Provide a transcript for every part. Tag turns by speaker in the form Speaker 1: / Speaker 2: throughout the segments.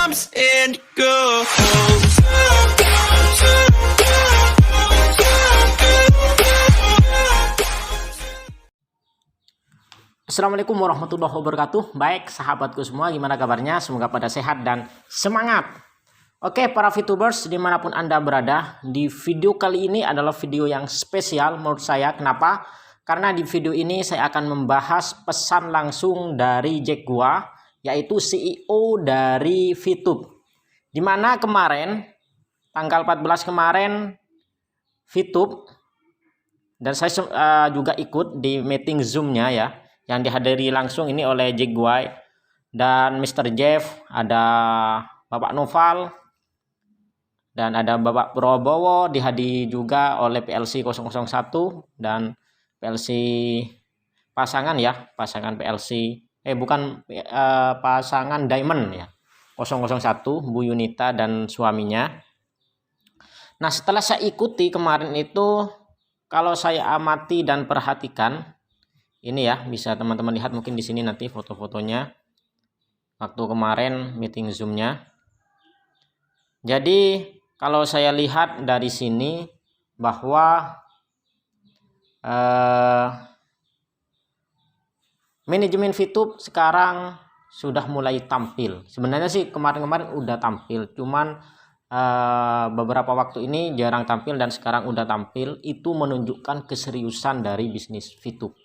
Speaker 1: comes and goes.
Speaker 2: Assalamualaikum warahmatullahi wabarakatuh. Baik sahabatku semua, gimana kabarnya? Semoga pada sehat dan semangat. Oke para VTubers dimanapun Anda berada, di video kali ini adalah video yang spesial menurut saya. Kenapa? Karena di video ini saya akan membahas pesan langsung dari Jack Gua, yaitu CEO dari VTube. Dimana kemarin tanggal 14 kemarin VTube, dan saya juga ikut di meeting Zoom-nya ya, yang dihadiri langsung ini oleh Jack Gua dan Mr. Jeff, ada Bapak Noval, dan ada Bapak Prabowo, dihadiri juga oleh PLC 001 dan PLC pasangan ya, pasangan PLC pasangan Diamond ya, 001 Bu Yunita dan suaminya. Nah, setelah saya ikuti kemarin itu, kalau saya amati dan perhatikan, ini ya, bisa teman-teman lihat mungkin di sini nanti foto-fotonya waktu kemarin meeting Zoom-nya. Jadi kalau saya lihat dari sini bahwa manajemen VTube sekarang sudah mulai tampil. Sebenarnya sih kemarin-kemarin udah tampil, cuman beberapa waktu ini jarang tampil dan sekarang udah tampil. Itu menunjukkan keseriusan dari bisnis VTube.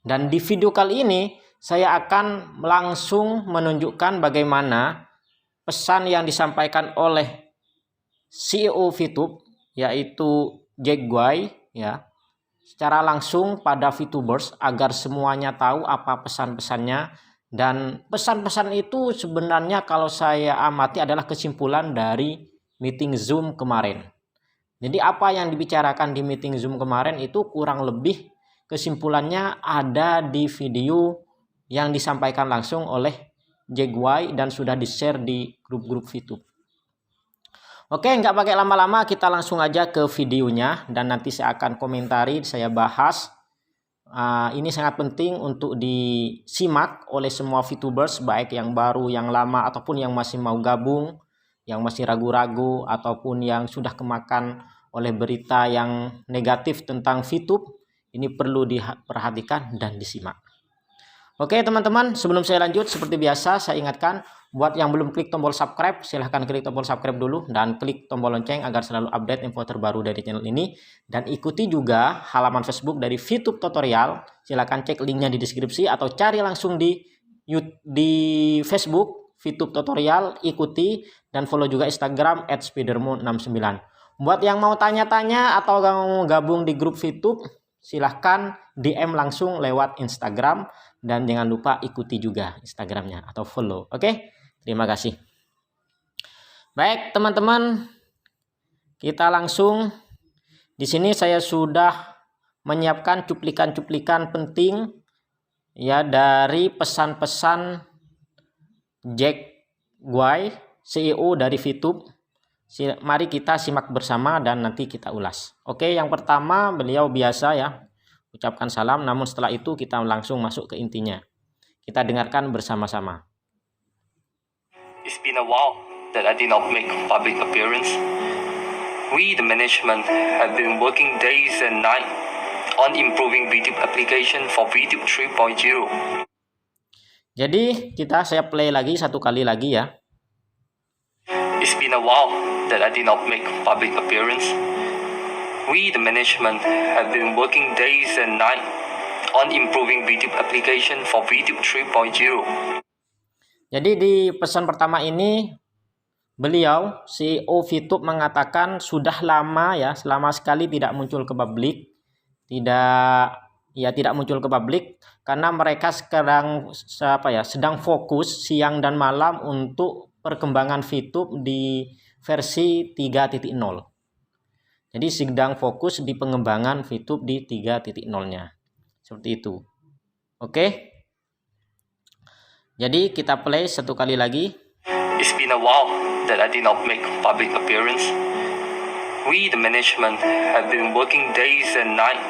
Speaker 2: Dan di video kali ini saya akan langsung menunjukkan bagaimana pesan yang disampaikan oleh CEO VTube, yaitu Jack Gua ya, secara langsung pada VTubers agar semuanya tahu apa pesan-pesannya. Dan pesan-pesan itu sebenarnya kalau saya amati adalah kesimpulan dari meeting Zoom kemarin. Jadi apa yang dibicarakan di meeting Zoom kemarin itu kurang lebih kesimpulannya ada di video yang disampaikan langsung oleh Jack Gua dan sudah di-share di grup-grup VTube. Oke, nggak pakai lama-lama, kita langsung aja ke videonya dan nanti saya akan komentari, saya bahas. Ini sangat penting untuk disimak oleh semua VTubers, baik yang baru, yang lama, ataupun yang masih mau gabung, yang masih ragu-ragu, ataupun yang sudah kemakan oleh berita yang negatif tentang VTube. Ini perlu diperhatikan dan disimak. Oke teman-teman, sebelum saya lanjut, seperti biasa saya ingatkan, buat yang belum klik tombol subscribe, silahkan klik tombol subscribe dulu dan klik tombol lonceng agar selalu update info terbaru dari channel ini. Dan ikuti juga halaman Facebook dari VTube Tutorial, silahkan cek linknya di deskripsi atau cari langsung di Facebook VTube Tutorial, ikuti dan follow juga Instagram @spidermoon69. Buat yang mau tanya-tanya atau mau gabung di grup VTube, silahkan DM langsung lewat Instagram dan jangan lupa ikuti juga Instagramnya atau follow. Oke, terima kasih. Baik teman-teman, kita langsung. Di sini saya sudah menyiapkan cuplikan-cuplikan penting ya dari pesan-pesan Jack Gua, CEO dari VTube. Mari kita simak bersama dan nanti kita ulas. Oke, yang pertama beliau biasa ya ucapkan salam, namun setelah itu kita langsung masuk ke intinya. Kita dengarkan bersama-sama.
Speaker 3: It's been a while that I did not make public appearance. We, the management, have been working days and nights on improving VTube application for VTube 3.0.
Speaker 2: Jadi saya play lagi satu kali lagi ya.
Speaker 3: It's been a while that I did not make public appearance. We, the management, have been working days and nights on improving VTube application for VTube 3.0.
Speaker 2: Jadi di pesan pertama ini beliau CEO VTube mengatakan sudah lama ya, selama sekali tidak muncul ke publik, tidak muncul ke publik karena mereka sekarang sedang fokus siang dan malam untuk perkembangan VTube di versi 3.0. Jadi sedang fokus di pengembangan VTube di 3.0-nya. Seperti itu. Oke. Jadi kita play satu kali lagi.
Speaker 3: It's been a while that I did not make public appearance. We, the management, have been working days and nights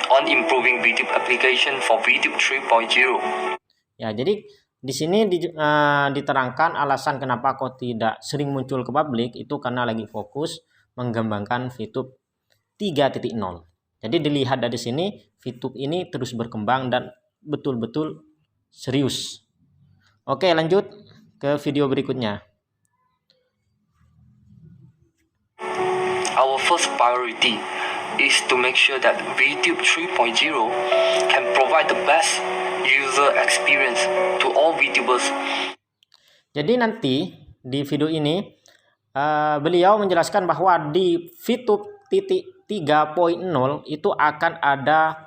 Speaker 3: on improving VTube application for VTube 3.0.
Speaker 2: Ya, jadi Di sini diterangkan alasan kenapa kok tidak sering muncul ke publik itu karena lagi fokus mengembangkan VTube 3.0. Jadi dilihat dari sini VTube ini terus berkembang dan betul-betul serius. Oke, lanjut ke video berikutnya.
Speaker 3: Our first priority is to make sure that VTube 3.0 can provide the best user experience to all VTubers.
Speaker 2: Jadi nanti di video ini beliau menjelaskan bahwa di VTube 3.0 itu akan ada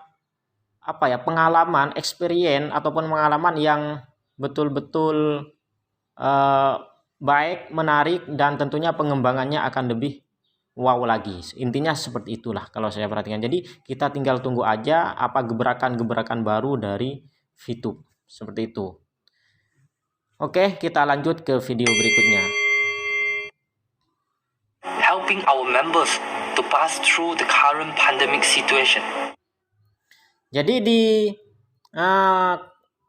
Speaker 2: pengalaman, experience ataupun pengalaman yang betul-betul baik, menarik, dan tentunya pengembangannya akan lebih wow lagi. Intinya seperti itulah kalau saya perhatikan. Jadi kita tinggal tunggu aja apa gebrakan-gebrakan baru dari VTube. Seperti itu. Oke, kita lanjut ke video berikutnya.
Speaker 3: Helping our members to pass through the current pandemic situation.
Speaker 2: Jadi di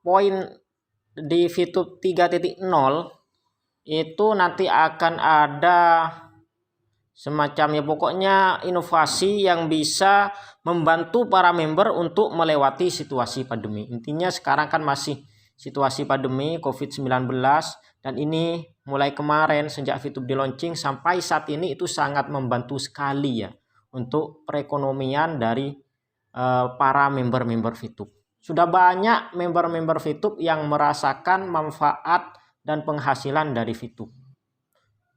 Speaker 2: poin di VTube 3.0 itu nanti akan ada semacam pokoknya inovasi yang bisa membantu para member untuk melewati situasi pandemi. Intinya sekarang kan masih situasi pandemi COVID-19 dan ini mulai kemarin sejak VTube di launching sampai saat ini itu sangat membantu sekali ya untuk perekonomian dari para member-member VTube. Sudah banyak member-member VTube yang merasakan manfaat dan penghasilan dari VTube.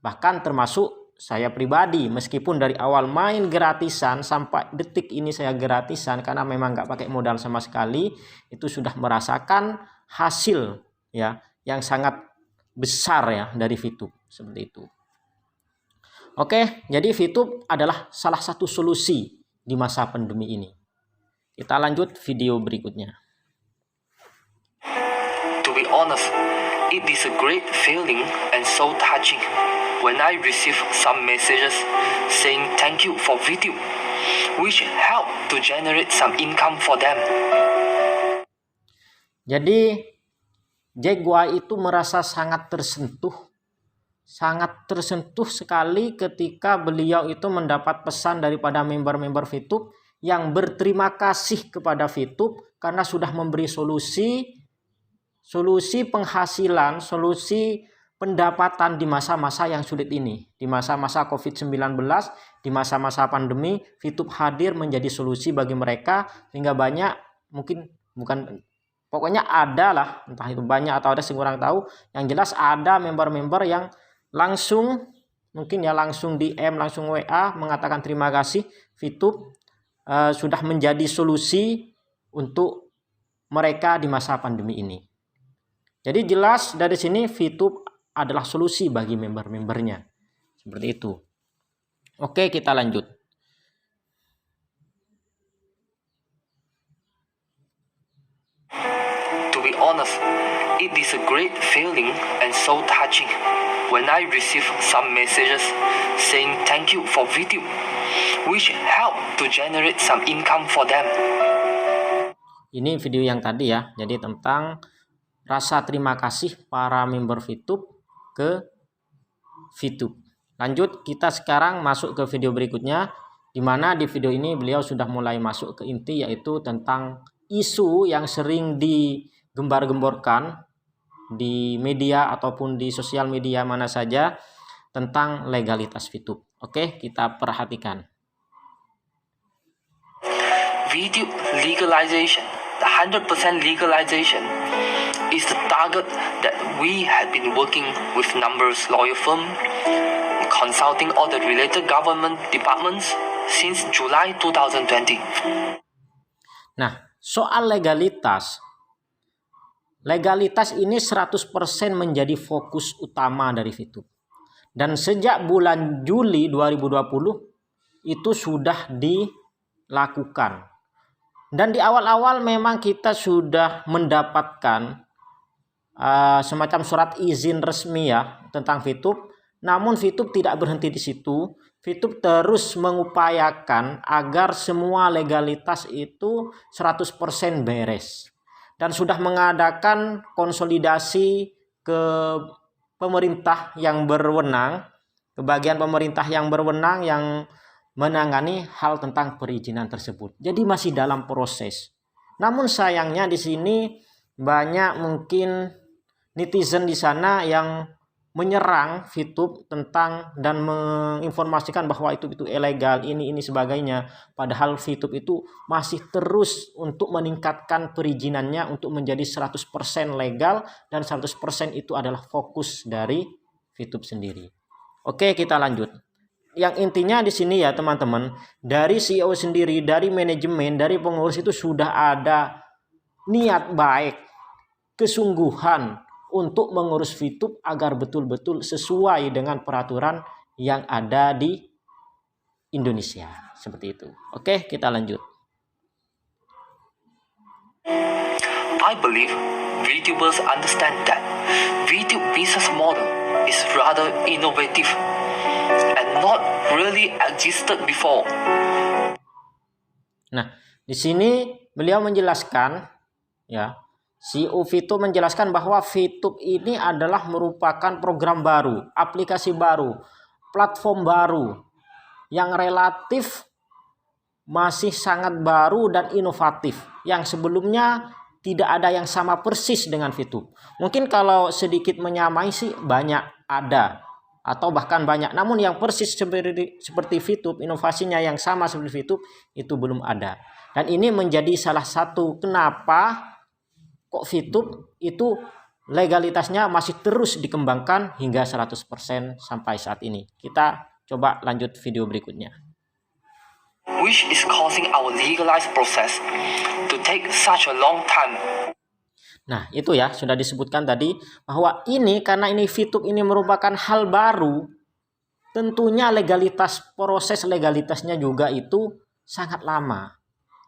Speaker 2: Bahkan termasuk saya pribadi, meskipun dari awal main gratisan sampai detik ini saya gratisan karena memang nggak pakai modal sama sekali, itu sudah merasakan hasil ya yang sangat besar ya dari VTube seperti itu. Oke, jadi VTube adalah salah satu solusi di masa pandemi ini. Kita lanjut video berikutnya.
Speaker 3: To be honest, it is a great feeling and so touching when I receive some messages saying thank you for VTube, which help to generate some income for them.
Speaker 2: Jadi Jaguar itu merasa sangat tersentuh sekali ketika beliau itu mendapat pesan daripada member-member VTube yang berterima kasih kepada VTube karena sudah memberi solusi penghasilan, solusi pendapatan di masa-masa yang sulit ini. Di masa-masa COVID-19, di masa-masa pandemi, VTube hadir menjadi solusi bagi mereka sehingga banyak, pokoknya ada lah, entah itu banyak atau ada sih kurang tahu, yang jelas ada member-member yang langsung DM, langsung WA mengatakan terima kasih VTube sudah menjadi solusi untuk mereka di masa pandemi ini. Jadi jelas dari sini VTube adalah solusi bagi member-membernya. Seperti itu. Oke, kita lanjut.
Speaker 3: To be honest, it is a great feeling and so touching when I receive some messages saying thank you for VTube, which help to generate some income for them.
Speaker 2: Ini video yang tadi ya, jadi tentang rasa terima kasih para member VTube ke VTube. Lanjut, kita sekarang masuk ke video berikutnya, di mana di video ini beliau sudah mulai masuk ke inti, yaitu tentang isu yang sering digembar-gemborkan di media ataupun di sosial media mana saja tentang legalitas VTube. Oke, kita perhatikan.
Speaker 3: VTube legalization, the 100% legalization, is the target that we have been working with numerous lawyer firms, consulting all the related government departments since July 2020.
Speaker 2: Nah, soal legalitas ini 100% menjadi fokus utama dari VTube. Dan sejak bulan Juli 2020 itu sudah dilakukan. Dan di awal-awal memang kita sudah mendapatkan semacam surat izin resmi ya tentang VTube. Namun VTube tidak berhenti di situ. VTube terus mengupayakan agar semua legalitas itu 100% beres. dan sudah mengadakan konsolidasi ke pemerintah yang berwenang, ke bagian pemerintah yang berwenang yang menangani hal tentang perizinan tersebut. Jadi masih dalam proses. Namun sayangnya di sini banyak mungkin netizen di sana yang menyerang VTube tentang dan menginformasikan bahwa itu ilegal, ini sebagainya. Padahal VTube itu masih terus untuk meningkatkan perizinannya untuk menjadi 100% legal, dan 100% itu adalah fokus dari VTube sendiri. Oke, kita lanjut. Yang intinya di sini ya teman-teman, dari CEO sendiri, dari manajemen, dari pengurus itu sudah ada niat baik, kesungguhan untuk mengurus VTube agar betul-betul sesuai dengan peraturan yang ada di Indonesia. Seperti itu. Oke, kita lanjut.
Speaker 3: I believe VTubers understand that VTube business model is rather innovative and not really existed before.
Speaker 2: Nah, di sini beliau menjelaskan, ya, CEO VTube menjelaskan bahwa VTube ini adalah merupakan program baru, aplikasi baru, platform baru yang relatif masih sangat baru dan inovatif, yang sebelumnya tidak ada yang sama persis dengan VTube. Mungkin kalau sedikit menyamai sih banyak ada, atau bahkan banyak, namun yang persis seperti VTube, inovasinya yang sama seperti VTube itu belum ada. Dan ini menjadi salah satu kenapa kok VTube itu legalitasnya masih terus dikembangkan hingga 100% sampai saat ini. Kita coba lanjut video berikutnya.
Speaker 3: Which is causing our legalized process to take such a long time.
Speaker 2: Nah, itu ya sudah disebutkan tadi bahwa ini karena ini VTube ini merupakan hal baru, tentunya proses legalitasnya juga itu sangat lama,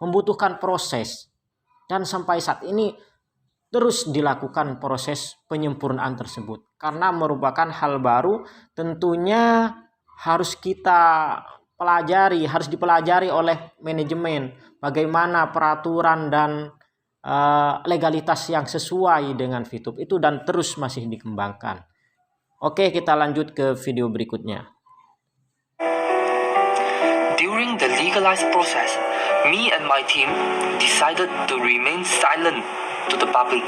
Speaker 2: membutuhkan proses, dan sampai saat ini terus dilakukan proses penyempurnaan tersebut. Karena merupakan hal baru, tentunya harus kita pelajari, harus dipelajari oleh manajemen bagaimana peraturan dan legalitas yang sesuai dengan VTube itu, dan terus masih dikembangkan. Oke, kita lanjut ke video berikutnya.
Speaker 3: During the legalized process, me and my team decided to remain silent to the public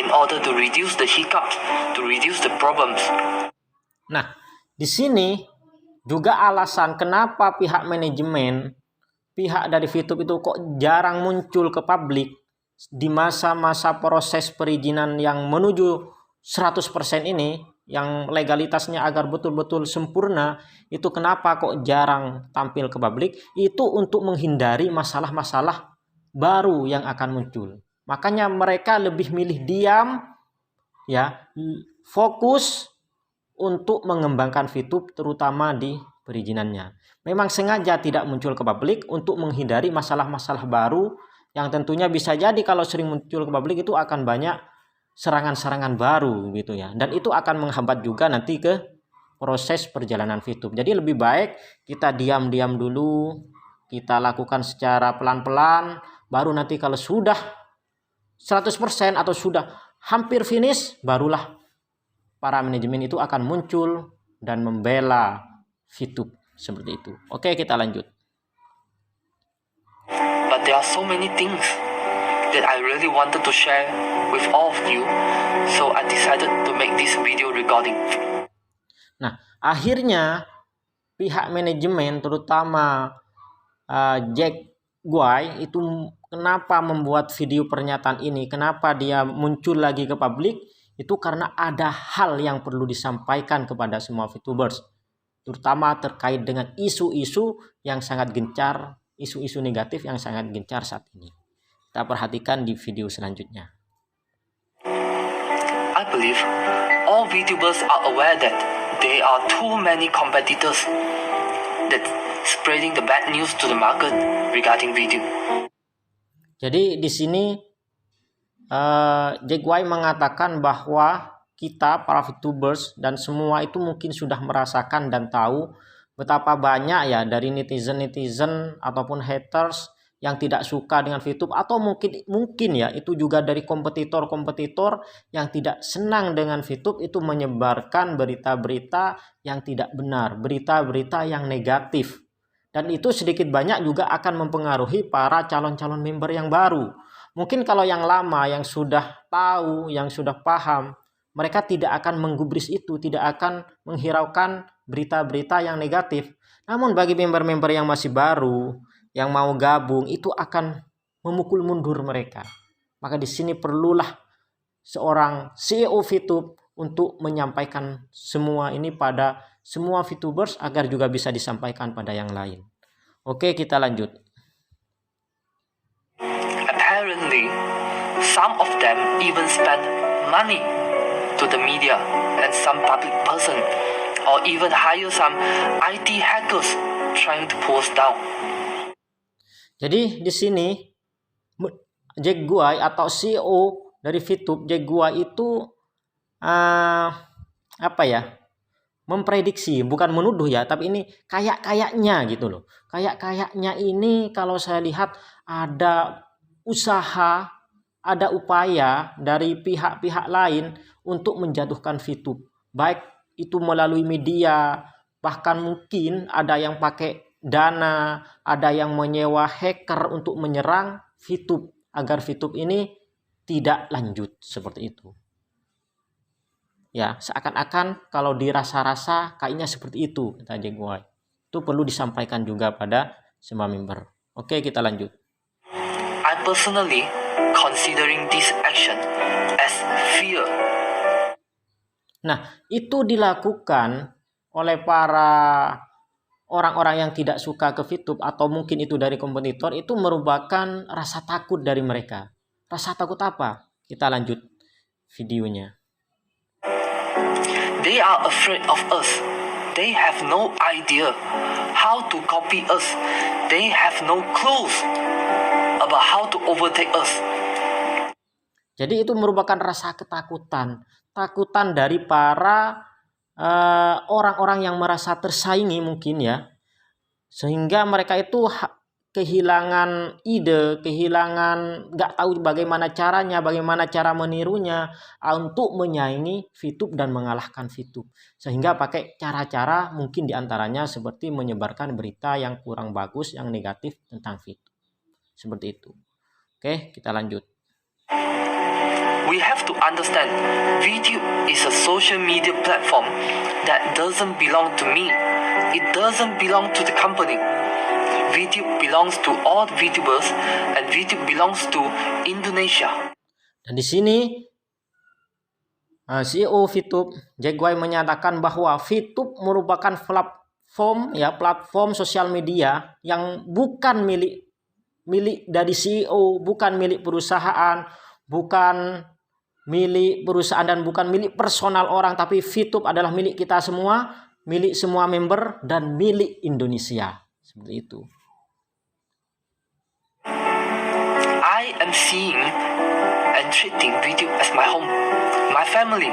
Speaker 3: in order to reduce the hiccups, to reduce the problems.
Speaker 2: Nah, di sini juga alasan kenapa pihak manajemen, pihak dari VTube itu kok jarang muncul ke publik di masa-masa proses perizinan yang menuju 100% ini, yang legalitasnya agar betul-betul sempurna, itu kenapa kok jarang tampil ke publik? Itu untuk menghindari masalah-masalah baru yang akan muncul. Makanya mereka lebih milih diam, ya, fokus untuk mengembangkan VTube terutama di perizinannya. Memang sengaja tidak muncul ke publik untuk menghindari masalah-masalah baru yang tentunya bisa jadi kalau sering muncul ke publik itu akan banyak serangan-serangan baru gitu ya. Dan itu akan menghambat juga nanti ke proses perjalanan VTube. Jadi lebih baik kita diam-diam dulu, kita lakukan secara pelan-pelan, baru nanti kalau sudah 100% atau sudah hampir finish, barulah para manajemen itu akan muncul dan membela VTube seperti itu. Oke, kita lanjut.
Speaker 3: But there are so many things that I really wanted to share with all of you, so I decided to make this video recording.
Speaker 2: Nah, akhirnya pihak manajemen terutama Jack Guy itu kenapa membuat video pernyataan ini, kenapa dia muncul lagi ke publik, itu karena ada hal yang perlu disampaikan kepada semua VTubers, terutama terkait dengan isu-isu yang sangat gencar, isu-isu negatif yang sangat gencar saat ini. Kita perhatikan di video selanjutnya.
Speaker 3: I believe all VTubers are aware that there are too many competitors that spreading the bad news to the market regarding VTube.
Speaker 2: Jadi di sini Jack White mengatakan bahwa kita para VTubers dan semua itu mungkin sudah merasakan dan tahu betapa banyak ya dari netizen ataupun haters yang tidak suka dengan VTube, atau mungkin ya itu juga dari kompetitor-kompetitor yang tidak senang dengan VTube, itu menyebarkan berita-berita yang tidak benar, berita-berita yang negatif. Dan itu sedikit banyak juga akan mempengaruhi para calon-calon member yang baru. Mungkin kalau yang lama, yang sudah tahu, yang sudah paham, mereka tidak akan menggubris itu, tidak akan menghiraukan berita-berita yang negatif. Namun bagi member-member yang masih baru, yang mau gabung, itu akan memukul mundur mereka. Maka di sini perlulah seorang CEO VTube untuk menyampaikan semua ini pada semua VTubers agar juga bisa disampaikan pada yang lain. Oke, kita lanjut.
Speaker 3: Apparently, some of them even spend money to the media and some public person, or even hire some IT hackers trying to pull us down.
Speaker 2: Jadi di sini Jack Guai atau CEO dari VTube, Jack Guai itu memprediksi, bukan menuduh ya, tapi ini kayaknya gitu loh. Kayaknya ini kalau saya lihat ada usaha, ada upaya dari pihak-pihak lain untuk menjatuhkan VTube. Baik itu melalui media, bahkan mungkin ada yang pakai dana, ada yang menyewa hacker untuk menyerang VTube agar VTube ini tidak lanjut seperti itu. Ya, seakan-akan kalau dirasa-rasa kayaknya seperti itu, kata Jack Guai. Itu perlu disampaikan juga pada semua member. Oke, kita lanjut.
Speaker 3: I personally considering this action as fear.
Speaker 2: Nah, itu dilakukan oleh para orang-orang yang tidak suka ke VTube, atau mungkin itu dari kompetitor, itu merupakan rasa takut dari mereka. Rasa takut apa? Kita lanjut videonya.
Speaker 3: They are afraid of us. They have no idea how to copy us. They have no clues about how to overtake us.
Speaker 2: Jadi itu merupakan rasa ketakutan. Takutan dari para orang-orang yang merasa tersaingi mungkin ya, sehingga mereka itu kehilangan ide, kehilangan nggak tahu bagaimana caranya, bagaimana cara menirunya untuk menyaingi VTube dan mengalahkan VTube, sehingga pakai cara-cara mungkin diantaranya seperti menyebarkan berita yang kurang bagus, yang negatif tentang VTube, seperti itu. Oke, kita lanjut.
Speaker 3: We have to understand VTube is a social media platform that doesn't belong to me. It doesn't belong to the company. VTube belongs to all VTubers and VTube belongs to Indonesia.
Speaker 2: Dan di sini CEO VTube Jack Guai menyatakan bahwa VTube merupakan platform sosial media yang bukan milik dari CEO, bukan milik perusahaan, bukan milik perusahaan dan bukan milik personal orang, tapi VTube adalah milik kita semua, milik semua member dan milik Indonesia. Seperti itu.
Speaker 3: I am seeing and treating VTube as my home, my family.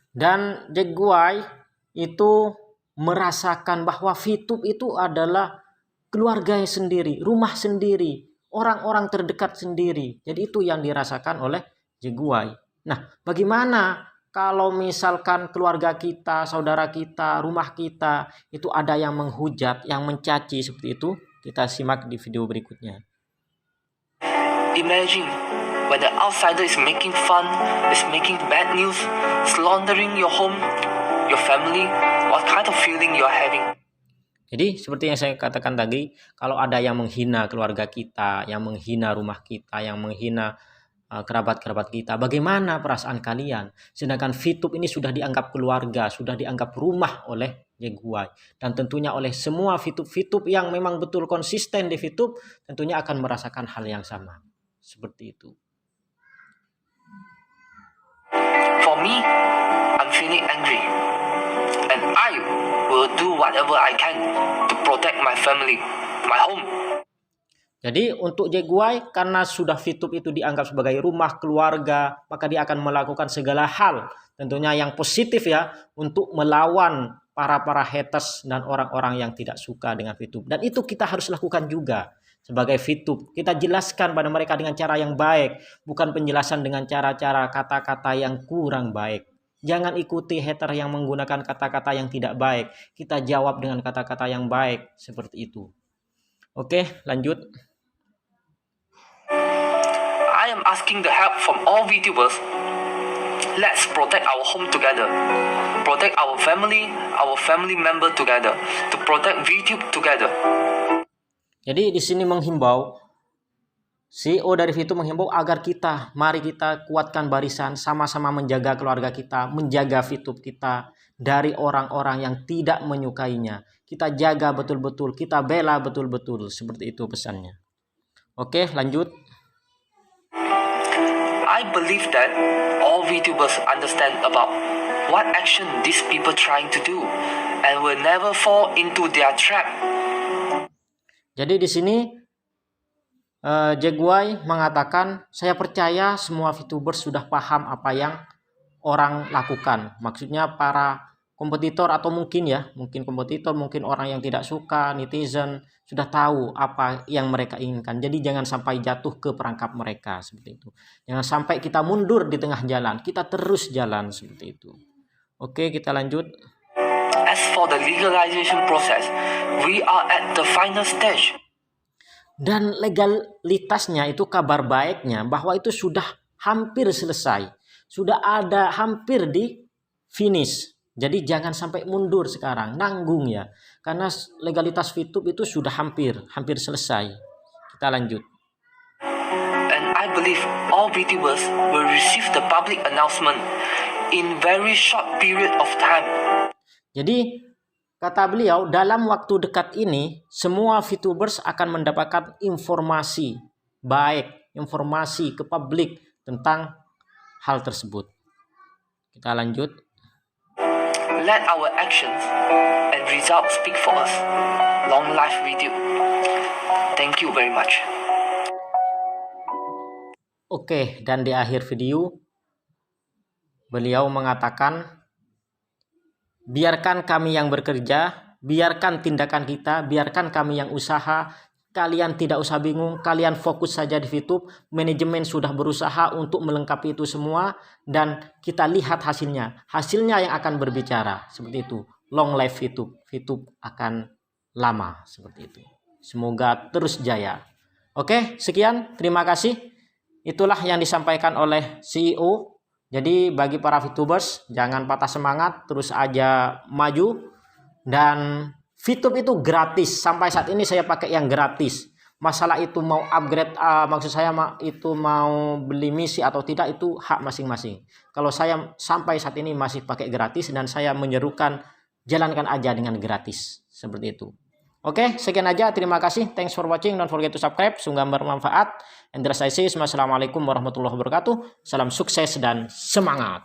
Speaker 2: Dan Jack Guai itu merasakan bahwa VTube itu adalah keluarganya sendiri, rumah sendiri, orang-orang terdekat sendiri. Jadi itu yang dirasakan oleh Jack Guai. Nah, bagaimana kalau misalkan keluarga kita, saudara kita, rumah kita itu ada yang menghujat, yang mencaci seperti itu? Kita simak di video berikutnya.
Speaker 3: Imagine when the outsider is making fun, is making bad news, slandering your home, your family, what kind of feeling you are having?
Speaker 2: Jadi seperti yang saya katakan tadi, kalau ada yang menghina keluarga kita, yang menghina rumah kita, yang menghina kerabat-kerabat kita, bagaimana perasaan kalian? Sedangkan VTube ini sudah dianggap keluarga, sudah dianggap rumah oleh Jack Guai, dan tentunya oleh semua VTube yang memang betul konsisten di VTube tentunya akan merasakan hal yang sama. Seperti itu.
Speaker 3: For me, I'm feeling angry, and I will do whatever I can to protect my family, my home.
Speaker 2: Jadi untuk Jack Guai, karena sudah VTube itu dianggap sebagai rumah keluarga, maka dia akan melakukan segala hal tentunya yang positif ya, untuk melawan para haters dan orang-orang yang tidak suka dengan VTube. Dan itu kita harus lakukan juga. sebagai VTube. Kita jelaskan pada mereka dengan cara yang baik, bukan penjelasan dengan cara-cara kata-kata yang kurang baik. Jangan ikuti hater yang menggunakan kata-kata yang tidak baik. Kita jawab dengan kata-kata yang baik, seperti itu. Oke, lanjut.
Speaker 3: I am asking the help from all VTubers. Let's protect our home together. Protect our family member together. To protect VTube together.
Speaker 2: Jadi di sini menghimbau, CEO dari VTube menghimbau agar mari kita kuatkan barisan, sama-sama menjaga keluarga kita, menjaga VTube kita dari orang-orang yang tidak menyukainya. Kita jaga betul-betul, kita bela betul-betul, seperti itu pesannya. Oke, lanjut.
Speaker 3: I believe that all VTubers understand about what action these people trying to do and will never fall into their trap.
Speaker 2: Jadi di sini Jaguai mengatakan, saya percaya semua VTubers sudah paham apa yang orang lakukan. Maksudnya para kompetitor atau mungkin kompetitor, mungkin orang yang tidak suka, netizen sudah tahu apa yang mereka inginkan. Jadi jangan sampai jatuh ke perangkap mereka, seperti itu. Jangan sampai kita mundur di tengah jalan, kita terus jalan, seperti itu. Oke, kita lanjut.
Speaker 3: As for the legalization process, we are at the final stage.
Speaker 2: Dan legalitasnya itu, kabar baiknya bahwa itu sudah hampir selesai. Sudah ada hampir di finish. Jadi jangan sampai mundur sekarang, nanggung ya. Karena legalitas VTube itu sudah hampir selesai. Kita lanjut.
Speaker 3: And I believe all VTubers will receive the public announcement in very short period of time.
Speaker 2: Jadi kata beliau, dalam waktu dekat ini semua VTubers akan mendapatkan informasi baik, informasi ke publik tentang hal tersebut. Kita lanjut.
Speaker 3: Let our actions and results speak for us. Long life VTube. Thank you very much.
Speaker 2: Oke, dan di akhir video beliau mengatakan, biarkan kami yang bekerja, biarkan tindakan kita, biarkan kami yang usaha. Kalian tidak usah bingung, kalian fokus saja di VTube. Manajemen sudah berusaha untuk melengkapi itu semua dan kita lihat hasilnya. Hasilnya yang akan berbicara, seperti itu. Long life VTube. VTube akan lama, seperti itu. Semoga terus jaya. Oke, sekian. Terima kasih. Itulah yang disampaikan oleh CEO. Jadi bagi para VTubers, jangan patah semangat, terus aja maju. Dan VTube itu gratis. Sampai saat ini saya pakai yang gratis. Masalah itu mau upgrade, maksud saya itu mau beli misi atau tidak, itu hak masing-masing. Kalau saya sampai saat ini masih pakai gratis dan saya menyerukan jalankan aja dengan gratis. Seperti itu. Oke, sekian aja. Terima kasih. Thanks for watching. Don't forget to subscribe. Sungguh bermanfaat. And the rest I say, assalamualaikum warahmatullahi wabarakatuh. Salam sukses dan semangat.